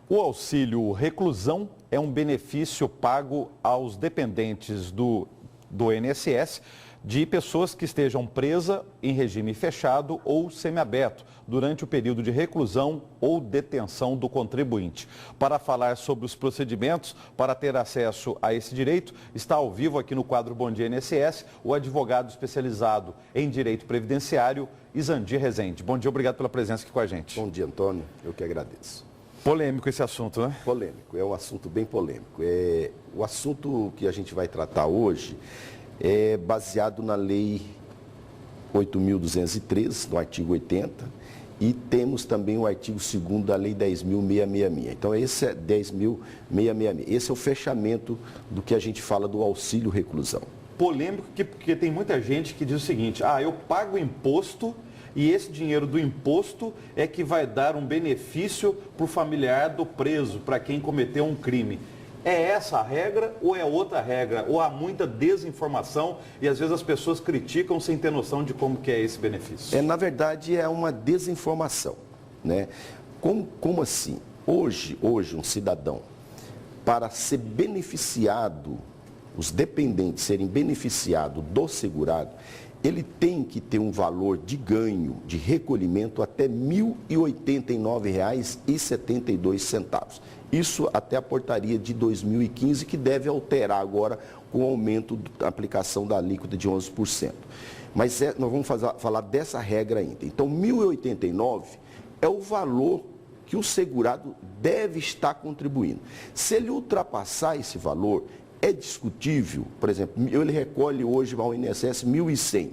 O auxílio reclusão é um benefício pago aos dependentes do INSS de pessoas que estejam presas em regime fechado ou semiaberto durante o período de reclusão ou detenção do contribuinte. Para falar sobre os procedimentos para ter acesso a esse direito, está ao vivo aqui no quadro Bom Dia INSS o advogado especializado em direito previdenciário, Izandir Rezende. Bom dia, obrigado pela presença aqui com a gente. Bom dia, Antônio. Eu que agradeço. Polêmico esse assunto, né? Polêmico, é um assunto bem polêmico. O assunto que a gente vai tratar hoje é baseado na Lei 8.203, no artigo 80, e temos também o artigo 2º da Lei 10.666. Então, esse é 10.666. Esse é o fechamento do que a gente fala do auxílio reclusão. Polêmico porque tem muita gente que diz o seguinte: eu pago imposto e esse dinheiro do imposto é que vai dar um benefício para o familiar do preso, para quem cometeu um crime. É essa a regra ou é outra regra? Ou há muita desinformação e às vezes as pessoas criticam sem ter noção de como que é esse benefício? Na verdade, é uma desinformação, né? Como assim? Hoje um cidadão, para ser beneficiado, os dependentes serem beneficiados do segurado, ele tem que ter um valor de ganho, de recolhimento até R$ 1.089,72. Isso até a portaria de 2015, que deve alterar agora com o aumento da aplicação da alíquota de 11%. Mas nós vamos falar dessa regra ainda. Então, R$ 1.089 é o valor que o segurado deve estar contribuindo. Se ele ultrapassar esse valor, é discutível, por exemplo, ele recolhe hoje ao INSS 1.100.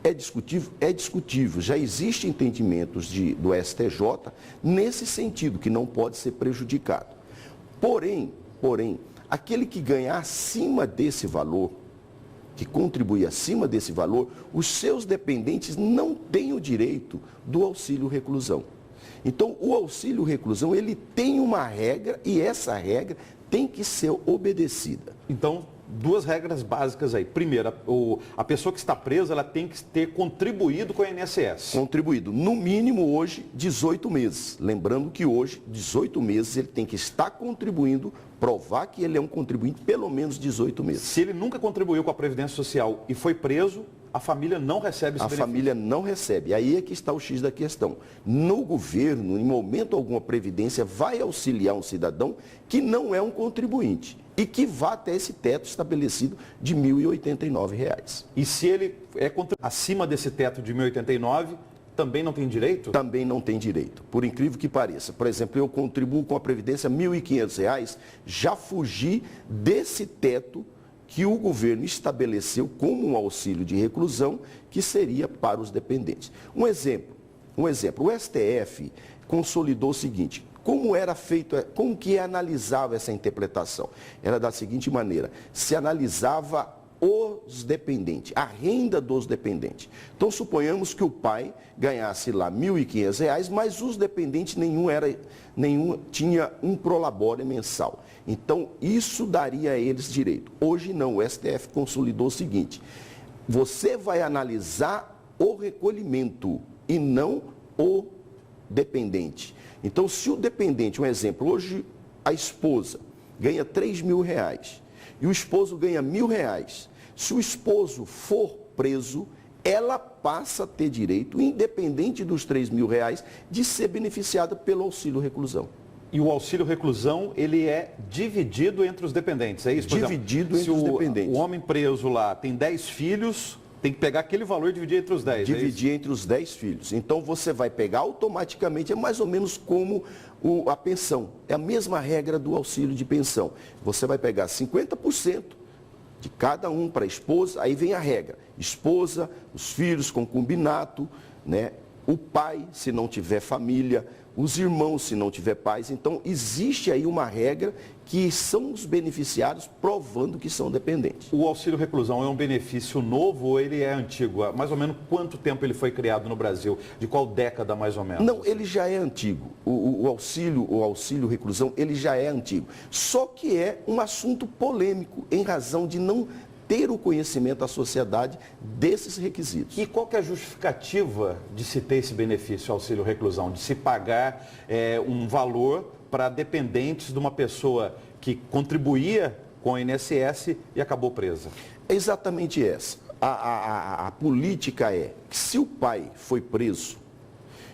É discutível? É discutível. Já existem entendimentos do STJ nesse sentido, que não pode ser prejudicado. Porém, aquele que ganhar acima desse valor, que contribui acima desse valor, os seus dependentes não têm o direito do auxílio reclusão. Então, o auxílio reclusão, ele tem uma regra e essa regra tem que ser obedecida. Então, duas regras básicas aí. Primeiro, a pessoa que está presa, ela tem que ter contribuído com a INSS. Contribuído. No mínimo, hoje, 18 meses. Lembrando que hoje, 18 meses, ele tem que estar contribuindo, provar que ele é um contribuinte pelo menos 18 meses. Se ele nunca contribuiu com a Previdência Social e foi preso, a família não recebe esse benefício. A família não recebe. Aí é que está o X da questão. No governo, em momento algum, a Previdência vai auxiliar um cidadão que não é um contribuinte e que vá até esse teto estabelecido de R$ 1.089. E se ele é acima desse teto de R$ 1.089, também não tem direito? Também não tem direito, por incrível que pareça. Por exemplo, eu contribuo com a Previdência R$ 1.500, já fugi desse teto que o governo estabeleceu como um auxílio de reclusão, que seria para os dependentes. Um exemplo, o STF consolidou o seguinte: como que analisava essa interpretação? Era da seguinte maneira: se analisava os dependentes, a renda dos dependentes. Então, suponhamos que o pai ganhasse lá R$ 1.500, mas os dependentes nenhum tinha um prolabore mensal. Então, isso daria a eles direito. Hoje não, o STF consolidou o seguinte: você vai analisar o recolhimento e não o dependente. Então, se o dependente, um exemplo, hoje a esposa ganha R$ 3.000 e o esposo ganha R$ 1.000, se o esposo for preso, ela passa a ter direito, independente dos R$ 3.000, de ser beneficiada pelo auxílio reclusão. E o auxílio reclusão, ele é dividido entre os dependentes, é isso? Por Dividido exemplo, entre os dependentes. Se o homem preso lá tem 10 filhos, tem que pegar aquele valor e dividir entre os 10. Dividir entre os 10 filhos. Então, você vai pegar automaticamente, é mais ou menos como a pensão. É a mesma regra do auxílio de pensão. Você vai pegar 50% de cada um para a esposa, aí vem a regra: esposa, os filhos, concubinato, né? O pai, se não tiver família, os irmãos, se não tiver pais. Então, existe aí uma regra que são os beneficiários provando que são dependentes. O auxílio reclusão é um benefício novo ou ele é antigo? Mais ou menos quanto tempo ele foi criado no Brasil? De qual década, mais ou menos? Não, ele já é antigo. O auxílio reclusão, ele já é antigo. Só que é um assunto polêmico, em razão de não ter o conhecimento da sociedade desses requisitos. E qual que é a justificativa de se ter esse benefício auxílio reclusão? De se pagar um valor para dependentes de uma pessoa que contribuía com o INSS e acabou presa? É exatamente essa. A política é que se o pai foi preso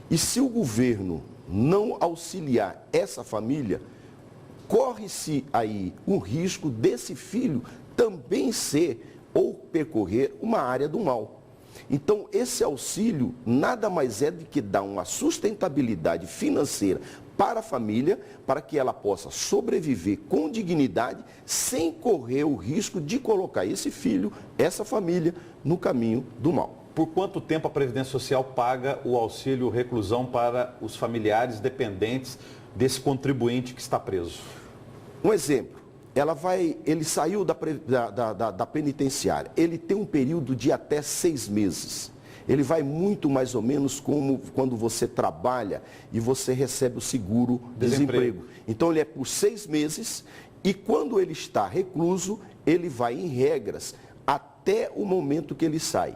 e se o governo não auxiliar essa família, corre-se aí o risco desse filho também ser ou percorrer uma área do mal. Então, esse auxílio nada mais é do que dar uma sustentabilidade financeira para a família, para que ela possa sobreviver com dignidade, sem correr o risco de colocar esse filho, essa família, no caminho do mal. Por quanto tempo a Previdência Social paga o auxílio reclusão para os familiares dependentes desse contribuinte que está preso? Um exemplo. Ele saiu da penitenciária, ele tem um período de até 6 meses. Ele vai muito mais ou menos como quando você trabalha e você recebe o seguro-desemprego. Então ele é por 6 meses e quando ele está recluso, ele vai em regras até o momento que ele sai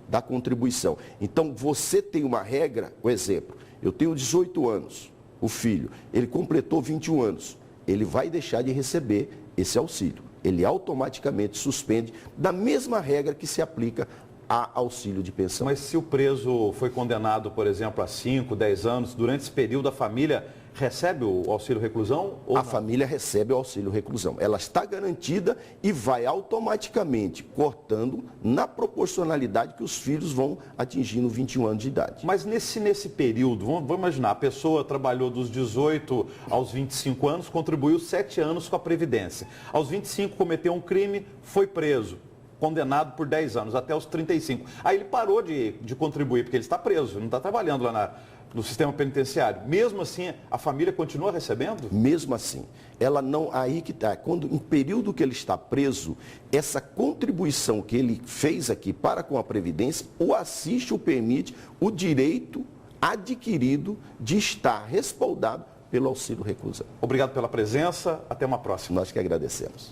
da contribuição. Então você tem uma regra, por exemplo, eu tenho 18 anos, o filho, ele completou 21 anos. Ele vai deixar de receber esse auxílio. Ele automaticamente suspende da mesma regra que se aplica a auxílio de pensão. Mas se o preso foi condenado, por exemplo, a 5, 10 anos, durante esse período a família recebe o auxílio reclusão? Ou a não? família recebe o auxílio reclusão. Ela está garantida e vai automaticamente cortando na proporcionalidade que os filhos vão atingindo 21 anos de idade. Mas nesse período, vamos imaginar, a pessoa trabalhou dos 18 aos 25 anos, contribuiu 7 anos com a Previdência. Aos 25 cometeu um crime, foi preso, condenado por 10 anos, até os 35. Aí ele parou de contribuir, porque ele está preso, não está trabalhando lá no sistema penitenciário. Mesmo assim, a família continua recebendo? Mesmo assim, ela não, aí que está, quando em período que ele está preso, essa contribuição que ele fez aqui para com a Previdência, o assiste, o permite, o direito adquirido de estar respaldado pelo auxílio reclusão. Obrigado pela presença, até uma próxima. Nós que agradecemos.